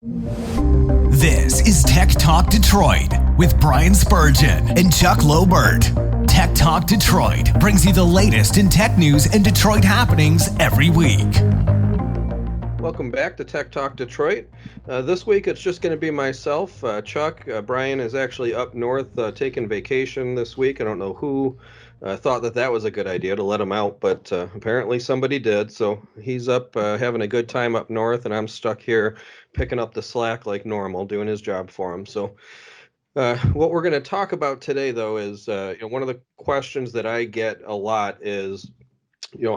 This is Tech Talk Detroit with Brian Spurgeon and Chuck Lobert. Tech Talk Detroit brings you the latest in tech news and Detroit happenings every week. Welcome back to Tech Talk Detroit. This week it's just going to be myself, Chuck. Brian is actually up north taking vacation this week. I don't know who thought that was a good idea to let him out, but apparently somebody did. So he's up having a good time up north, and I'm stuck here picking up the slack like normal, doing his job for him. So what we're going to talk about today, though, is one of the questions that I get a lot is,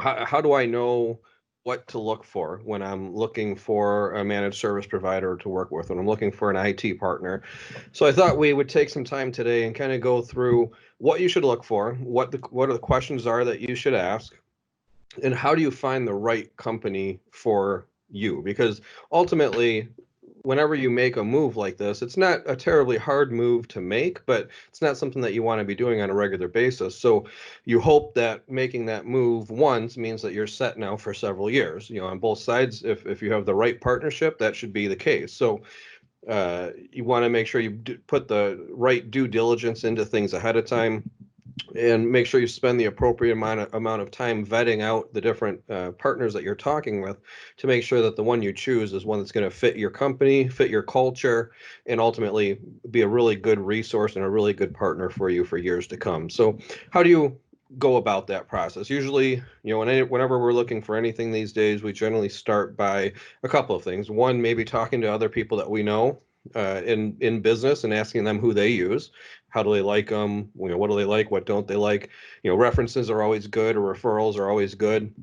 how do I know what to look for when I'm looking for a managed service provider to work with, when I'm looking for an IT partner? So I thought we would take some time today and kind of go through what you should look for, what are the questions are that you should ask, and how do you find the right company for you? Because ultimately, whenever you make a move like this, it's not a terribly hard move to make, but it's not something that you want to be doing on a regular basis. So you hope that making that move once means that you're set now for several years. On both sides, if you have the right partnership, that should be the case. So you want to make sure you put the right due diligence into things ahead of time, and make sure you spend the appropriate amount of time vetting out the different partners that you're talking with to make sure that the one you choose is one that's going to fit your company, fit your culture, and ultimately be a really good resource and a really good partner for you for years to come. So how do you go about that process? Usually, whenever we're looking for anything these days, we generally start by a couple of things. One, maybe talking to other people that we know in business and asking them who they use. How do they like them? What do they like? What don't they like? References are always good, or referrals are always good.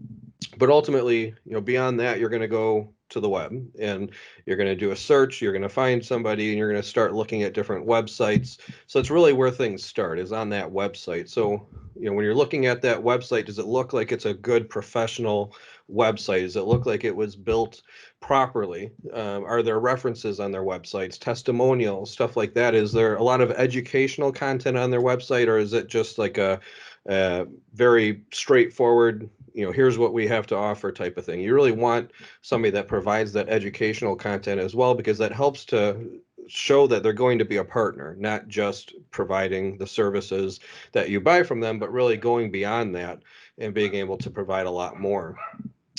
But ultimately, beyond that, you're going to go to the web and you're going to do a search. You're going to find somebody and you're going to start looking at different websites. So it's really where things start, is on that website. So, when you're looking at that website, does it look like it's a good professional website? Does it look like it was built properly? Are there references on their websites, testimonials, stuff like that? Is there a lot of educational content on their website, or is it just like a very straightforward, here's what we have to offer type of thing? You really want somebody that provides that educational content as well, because that helps to show that they're going to be a partner, not just providing the services that you buy from them, but really going beyond that and being able to provide a lot more.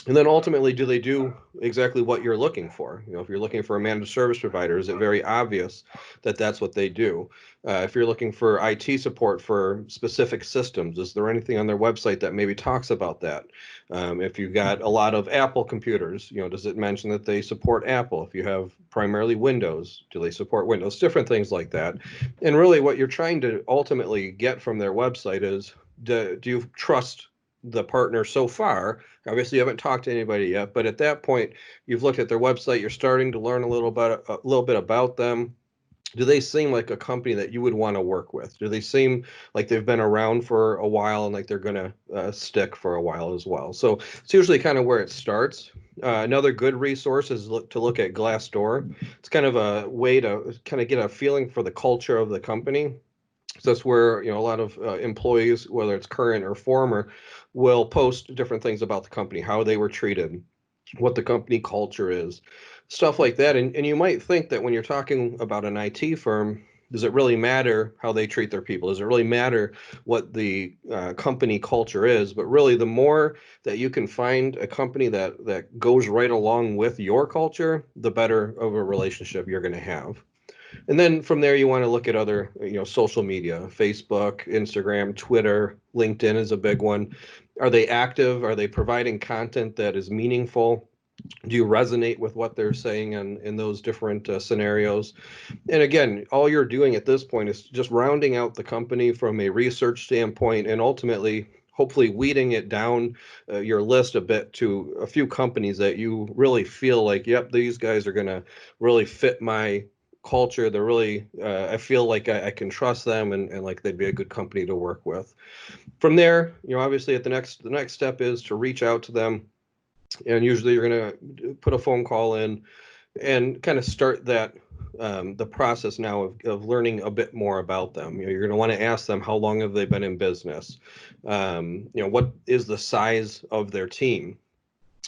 And then ultimately, do they do exactly what you're looking for? If you're looking for a managed service provider, is it very obvious that that's what they do? If you're looking for IT support for specific systems, is there anything on their website that maybe talks about that? If you've got a lot of Apple computers, does it mention that they support Apple? If you have primarily Windows, do they support Windows? Different things like that. And really what you're trying to ultimately get from their website is, do you trust the partner so far? Obviously, you haven't talked to anybody yet, but at that point, you've looked at their website. You're starting to learn a little bit about them. Do they seem like a company that you would want to work with? Do they seem like they've been around for a while and like they're going to stick for a while as well? So it's usually kind of where it starts. Another good resource is to look at Glassdoor. It's kind of a way to kind of get a feeling for the culture of the company. So that's where a lot of employees, whether it's current or former, will post different things about the company, how they were treated, what the company culture is, stuff like that. And you might think that when you're talking about an IT firm, does it really matter how they treat their people? Does it really matter what the company culture is? But really, the more that you can find a company that goes right along with your culture, the better of a relationship you're going to have. And then from there, you want to look at other, social media: Facebook, Instagram, Twitter, LinkedIn is a big one. Are they active? Are they providing content that is meaningful? Do you resonate with what they're saying in those different scenarios? And again, all you're doing at this point is just rounding out the company from a research standpoint, and ultimately, hopefully weeding it down your list a bit to a few companies that you really feel like, yep, these guys are going to really fit my culture. They're really, I feel like I can trust them, and like they'd be a good company to work with. From there, obviously the next step is to reach out to them, and usually you're going to put a phone call in and kind of start that the process now of learning a bit more about them. You're going to want to ask them, how long have they been in business? What is the size of their team?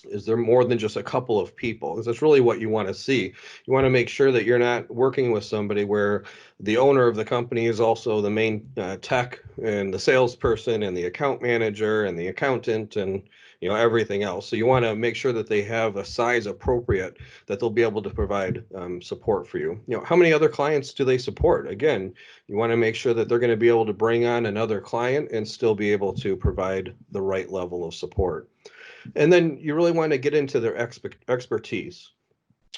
Is there more than just a couple of people? Because that's really what you want to see. You want to make sure that you're not working with somebody where the owner of the company is also the main tech and the salesperson and the account manager and the accountant and everything else. So you want to make sure that they have a size appropriate that they'll be able to provide support for you. How many other clients do they support? Again, you want to make sure that they're going to be able to bring on another client and still be able to provide the right level of support. And then you really want to get into their expertise.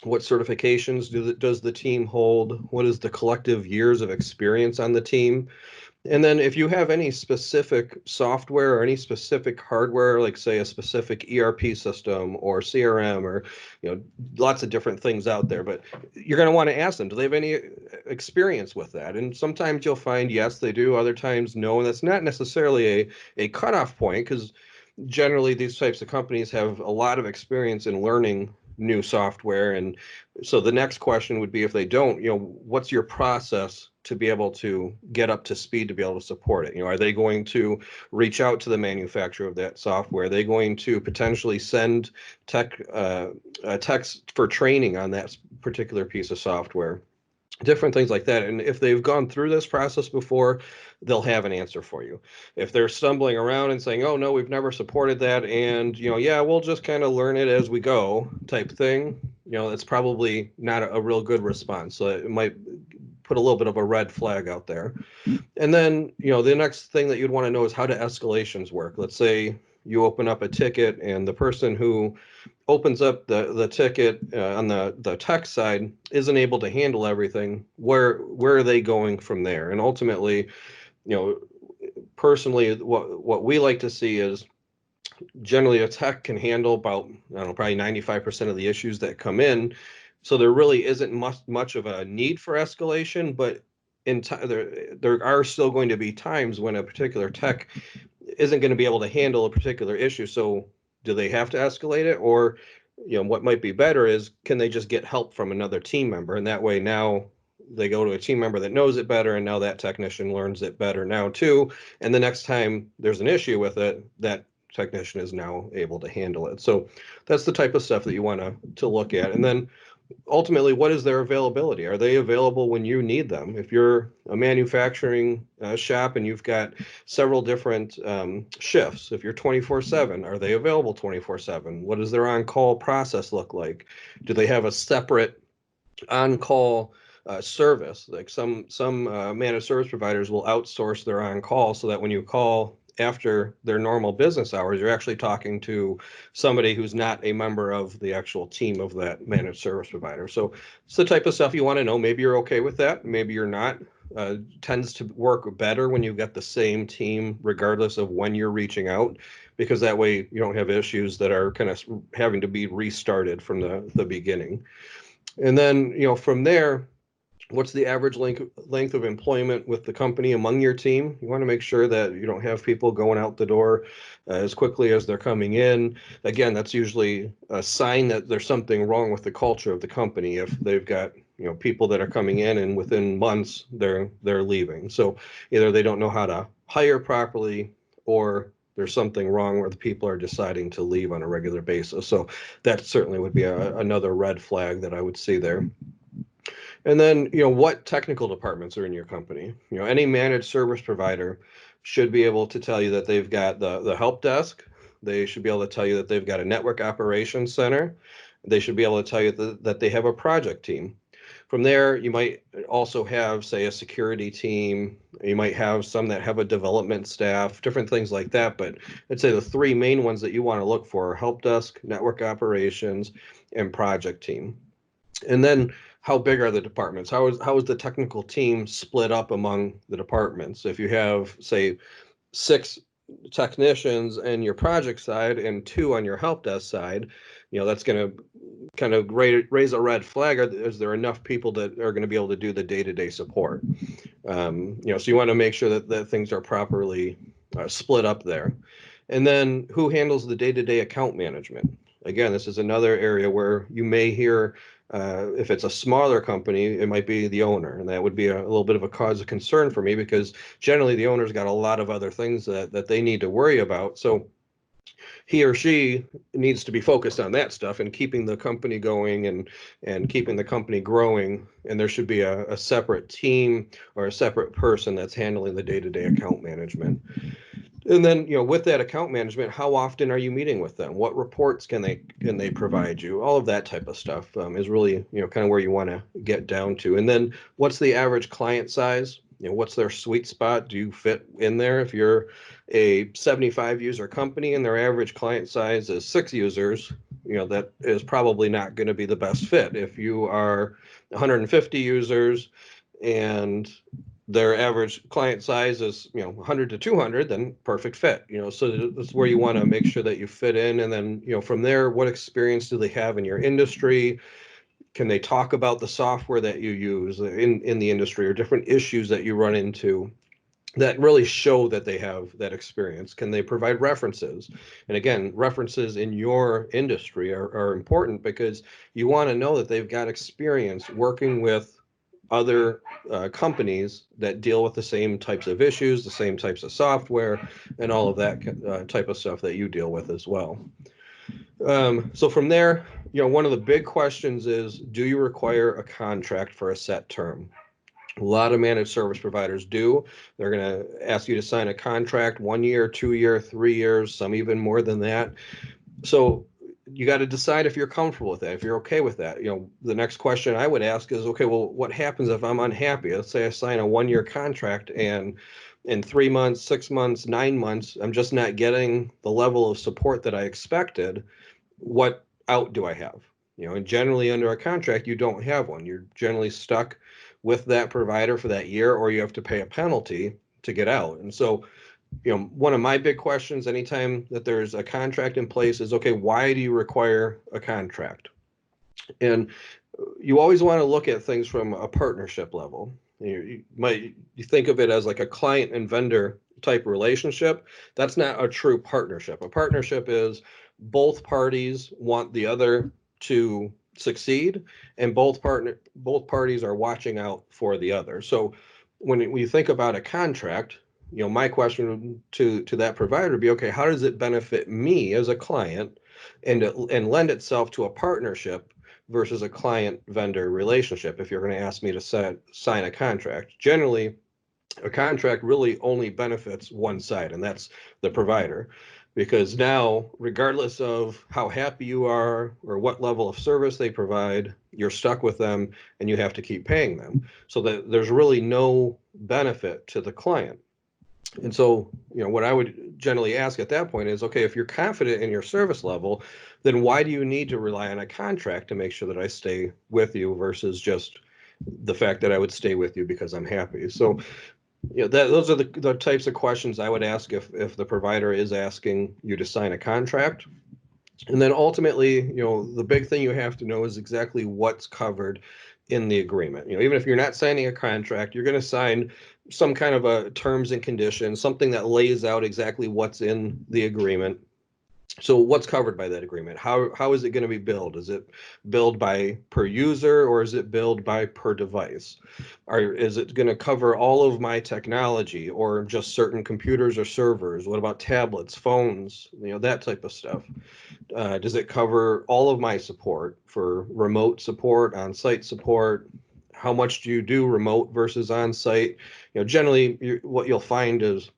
What certifications does the team hold? What is the collective years of experience on the team? And then if you have any specific software or any specific hardware, like say a specific ERP system or CRM or lots of different things out there, but you're going to want to ask them, do they have any experience with that? And sometimes you'll find yes, they do. Other times no. And that's not necessarily a cutoff point, because generally these types of companies have a lot of experience in learning new software. And so the next question would be, if they don't, what's your process to be able to get up to speed to be able to support it? Are they going to reach out to the manufacturer of that software? Are they going to potentially send techs for training on that particular piece of software? Different things like that. And if they've gone through this process before, they'll have an answer for you. If they're stumbling around and saying, oh no, we've never supported that, and yeah, we'll just kind of learn it as we go type thing, that's probably not a real good response. So it might put a little bit of a red flag out there. And then the next thing that you'd want to know is how do escalations work. Let's say you open up a ticket and the person who opens up the ticket on the tech side isn't able to handle everything. Where are they going from there? And ultimately, personally, what we like to see is generally a tech can handle about, I don't know, probably 95% of the issues that come in. So there really isn't much of a need for escalation, but there are still going to be times when a particular tech isn't going to be able to handle a particular issue. So do they have to escalate it? Or what might be better is, can they just get help from another team member? And that way now they go to a team member that knows it better, and now that technician learns it better now too. And the next time there's an issue with it, that technician is now able to handle it. So that's the type of stuff that you want to look at. And then ultimately, what is their availability? Are they available when you need them? If you're a manufacturing shop and you've got several different shifts, if you're 24/7, are they available 24/7? What does their on-call process look like? Do they have a separate on-call service? Like some managed service providers will outsource their on-call so that when you call after their normal business hours, you're actually talking to somebody who's not a member of the actual team of that managed service provider. So it's the type of stuff you want to know. Maybe you're okay with that, maybe you're not. Tends to work better when you've got the same team regardless of when you're reaching out, because that way you don't have issues that are kind of having to be restarted from the beginning. And then from there, what's the average length of employment with the company among your team? You want to make sure that you don't have people going out the door as quickly as they're coming in. Again, that's usually a sign that there's something wrong with the culture of the company. If they've got people that are coming in and within months they're leaving. So either they don't know how to hire properly, or there's something wrong where the people are deciding to leave on a regular basis. So that certainly would be another red flag that I would see there. And then, what technical departments are in your company? Any managed service provider should be able to tell you that they've got the help desk. They should be able to tell you that they've got a network operations center. They should be able to tell you that they have a project team. From there, you might also have, say, a security team. You might have some that have a development staff, different things like that. But I'd say the three main ones that you want to look for are help desk, network operations, and project team. And then, how big are the departments? How is the technical team split up among the departments? If you have, say, 6 technicians in your project side and 2 on your help desk side, that's going to kind of raise a red flag. Is there enough people that are going to be able to do the day-to-day support? So you want to make sure that things are properly split up there. And then, who handles the day-to-day account management? Again, this is another area where you may hear, if it's a smaller company, it might be the owner, and that would be a little bit of a cause of concern for me, because generally the owner's got a lot of other things that they need to worry about. So he or she needs to be focused on that stuff and keeping the company going and keeping the company growing. And there should be a separate team or a separate person that's handling the day-to-day account management. And then, with that account management, how often are you meeting with them? What reports can they provide you? All of that type of stuff is really, kind of where you want to get down to. And then what's the average client size? What's their sweet spot? Do you fit in there? If you're a 75 user company and their average client size is 6 users, that is probably not going to be the best fit. If you are 150 users and their average client size is 100 to 200, then perfect fit. So that's where you want to make sure that you fit in. And then from there, what experience do they have in your industry? Can they talk about the software that you use in the industry, or different issues that you run into that really show that they have that experience? Can they provide references? And again, references in your industry are important, because you want to know that they've got experience working with other companies that deal with the same types of issues, the same types of software, and all of that type of stuff that you deal with as well. So from there, one of the big questions is, do you require a contract for a set term? A lot of managed service providers do. They're going to ask you to sign a contract, 1 year, 2 year, 3 years, some even more than that. So you got to decide if you're comfortable with that, if you're okay with that. The next question I would ask is, okay, well, what happens if I'm unhappy? Let's say I sign a 1 year contract and in 3 months, 6 months, 9 months, I'm just not getting the level of support that I expected. What out do I have? And generally under a contract, you don't have one. You're generally stuck with that provider for that year, or you have to pay a penalty to get out. And so, one of my big questions anytime that there's a contract in place is, okay, why do you require a contract? And you always want to look at things from a partnership level. You think of it as like a client and vendor type relationship. That's not a true partnership. A partnership is both parties want the other to succeed, and both parties are watching out for the other. So when we think about a contract, my question to that provider would be, okay, how does it benefit me as a client and lend itself to a partnership versus a client vendor relationship? If you're going to ask me to sign a contract, generally a contract really only benefits one side, and that's the provider. Because now, regardless of how happy you are or what level of service they provide, you're stuck with them and you have to keep paying them. So that there's really no benefit to the client. And so, what I would generally ask at that point is, okay, if you're confident in your service level, then why do you need to rely on a contract to make sure that I stay with you versus just the fact that I would stay with you because I'm happy? So, those are the types of questions I would ask if the provider is asking you to sign a contract. And then ultimately, the big thing you have to know is exactly what's covered in the agreement. Even if you're not signing a contract, you're going to sign some kind of a terms and conditions, something that lays out exactly what's in the agreement. So what's covered by that agreement? How is it going to be billed? Is it billed by per user, or is it billed by per device? Is it going to cover all of my technology, or just certain computers or servers? What about tablets, phones, that type of stuff? Does it cover all of my support for remote support, on-site support? How much do you do remote versus on-site? Generally, what you'll find is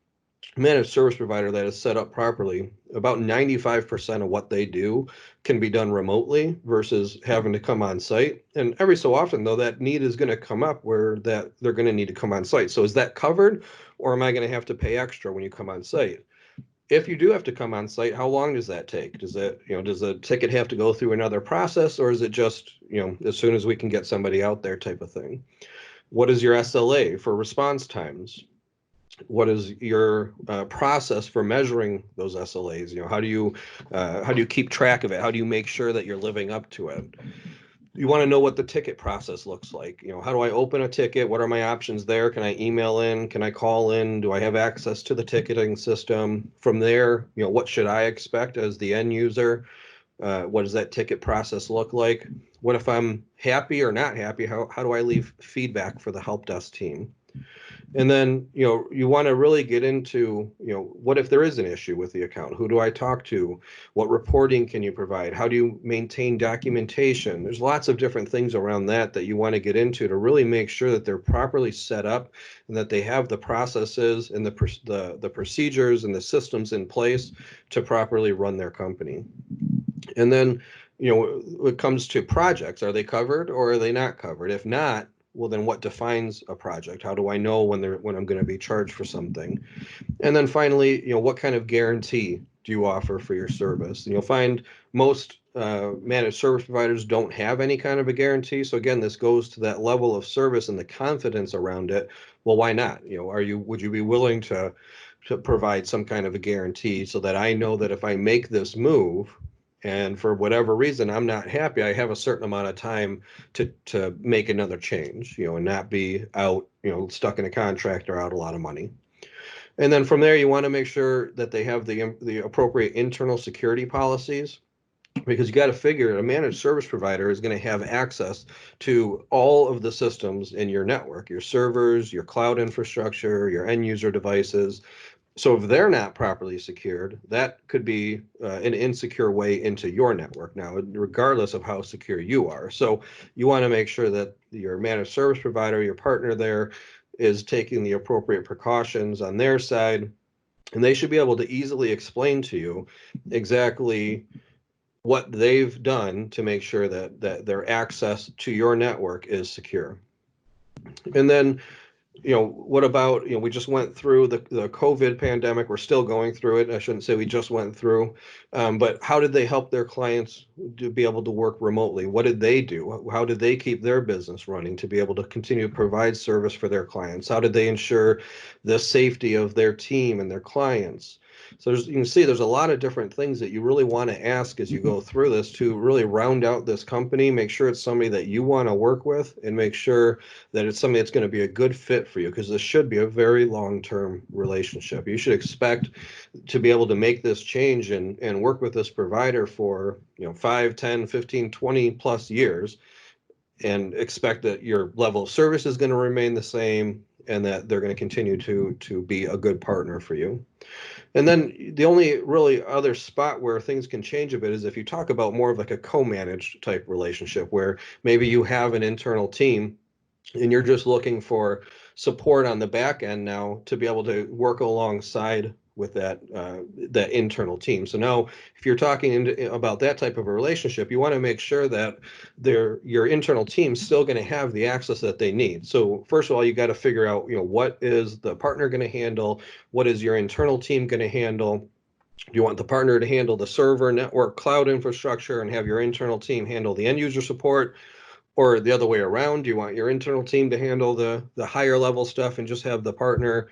managed service provider that is set up properly, about 95% of what they do can be done remotely versus having to come on site. And every so often, though, that need is going to come up where that they're going to need to come on site. So is that covered, or am I going to have to pay extra when you come on site? If you do have to come on site, how long does that take? Does the ticket have to go through another process, or is it just, as soon as we can get somebody out there type of thing? What is your SLA for response times? What is your process for measuring those SLAs? How do you keep track of it? How do you make sure that you're living up to it? You want to know what the ticket process looks like. How do I open a ticket? What are my options there? Can I email in? Can I call in? Do I have access to the ticketing system? From there, what should I expect as the end user? What does that ticket process look like? What if I'm happy or not happy? How do I leave feedback for the help desk team? And then, you want to really get into, what if there is an issue with the account? Who do I talk to? What reporting can you provide? How do you maintain documentation? There's lots of different things around that you want to get into to really make sure that they're properly set up and that they have the processes and the procedures and the systems in place to properly run their company. And then, when it comes to projects, are they covered or are they not covered? If not, well, then what defines a project? How do I know when I'm going to be charged for something? And then finally, what kind of guarantee do you offer for your service? And you'll find most managed service providers don't have any kind of a guarantee. So again, this goes to that level of service and the confidence around it. Well, why not? Would you be willing to provide some kind of a guarantee so that I know that if I make this move, and for whatever reason I'm not happy, I have a certain amount of time to make another change, and not be out, stuck in a contract or out a lot of money. And then from there, you want to make sure that they have the appropriate internal security policies, because you got to figure a managed service provider is going to have access to all of the systems in your network, your servers, your cloud infrastructure, your end user devices. So if they're not properly secured, that could be an insecure way into your network now, regardless of how secure you are. So you want to make sure that your managed service provider, your partner there, is taking the appropriate precautions on their side, and they should be able to easily explain to you exactly what they've done to make sure that their access to your network is secure. And then, what about, we just went through the COVID pandemic. We're still going through it. I shouldn't say we just went through, but how did they help their clients to be able to work remotely? What did they do? How did they keep their business running to be able to continue to provide service for their clients? How did they ensure the safety of their team and their clients? So you can see there's a lot of different things that you really want to ask as you go through this to really round out this company, make sure it's somebody that you want to work with, and make sure that it's something that's going to be a good fit for you, because this should be a very long-term relationship. You should expect to be able to make this change and work with this provider for 5, 10, 15, 20 plus years, and expect that your level of service is going to remain the same and that they're going to continue to be a good partner for you. And then the only really other spot where things can change a bit is if you talk about more of like a co-managed type relationship, where maybe you have an internal team and you're just looking for support on the back end now to be able to work alongside with that internal team. So now, if you're talking about that type of a relationship, you want to make sure that your internal team's still going to have the access that they need. So first of all, you got to figure out, what is the partner going to handle? What is your internal team going to handle? Do you want the partner to handle the server, network, cloud infrastructure, and have your internal team handle the end user support? Or the other way around, do you want your internal team to handle the higher level stuff and just have the partner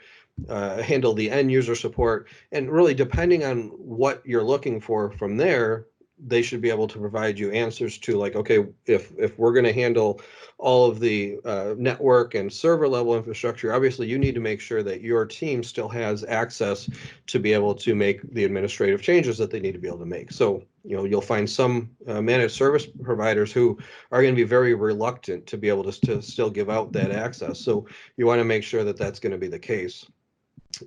handle the end user support? And really, depending on what you're looking for from there, they should be able to provide you answers to, like, okay, if we're going to handle all of the network and server level infrastructure, obviously you need to make sure that your team still has access to be able to make the administrative changes that they need to be able to make. So you'll find some managed service providers who are going to be very reluctant to be able to still give out that access. So you want to make sure that that's going to be the case.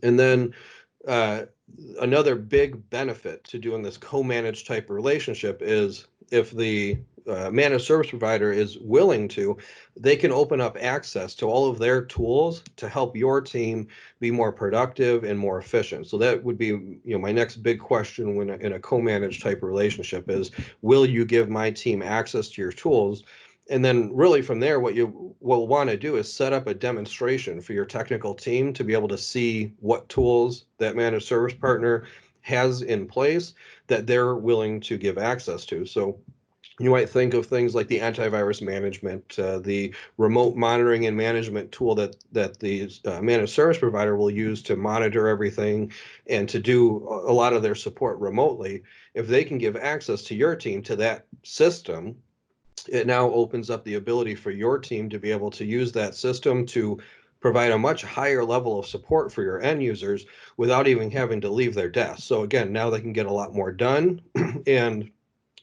And then another big benefit to doing this co-managed type of relationship is if the managed service provider is willing to, they can open up access to all of their tools to help your team be more productive and more efficient. So that would be, my next big question when in a co-managed type of relationship is, will you give my team access to your tools? And then really from there, what you will want to do is set up a demonstration for your technical team to be able to see what tools that managed service partner has in place that they're willing to give access to. So you might think of things like the antivirus management, the remote monitoring and management tool that the managed service provider will use to monitor everything and to do a lot of their support remotely. If they can give access to your team to that system, it now opens up the ability for your team to be able to use that system to provide a much higher level of support for your end users without even having to leave their desk. So again, now they can get a lot more done and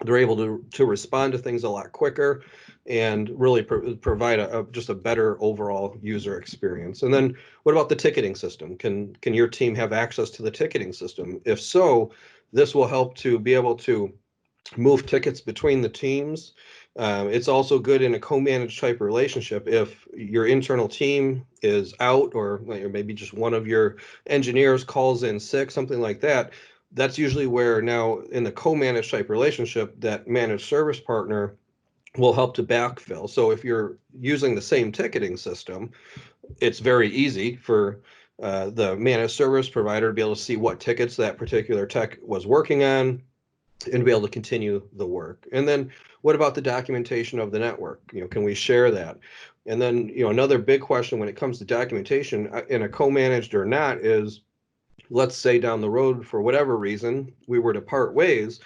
They're able to respond to things a lot quicker and really provide just a better overall user experience. And then what about the ticketing system? Can your team have access to the ticketing system? If so, this will help to be able to move tickets between the teams. It's also good in a co-managed type relationship. If your internal team is out, or maybe just one of your engineers calls in sick, something like that, that's usually where now in the co-managed type relationship, that managed service partner will help to backfill. So if you're using the same ticketing system, it's very easy for the managed service provider to be able to see what tickets that particular tech was working on and be able to continue the work. And then what about the documentation of the network? Can we share that? And then, another big question when it comes to documentation in a co-managed or not is, let's say down the road, for whatever reason, we were to part ways,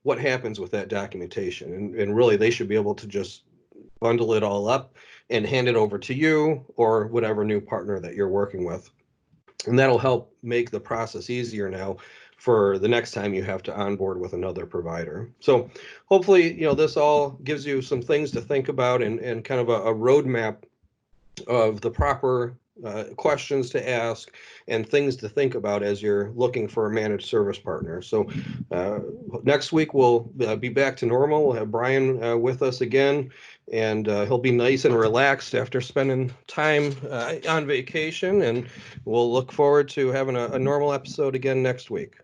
what happens with that documentation? And really, they should be able to just bundle it all up and hand it over to you or whatever new partner that you're working with. And that'll help make the process easier now for the next time you have to onboard with another provider. So hopefully, this all gives you some things to think about and kind of a roadmap of the proper questions to ask and things to think about as you're looking for a managed service partner. So next week we'll be back to normal. We'll have Brian with us again, and he'll be nice and relaxed after spending time on vacation, and we'll look forward to having a normal episode again next week.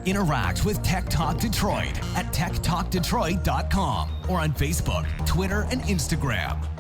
Interact with Tech Talk Detroit at techtalkdetroit.com or on Facebook, Twitter, and Instagram.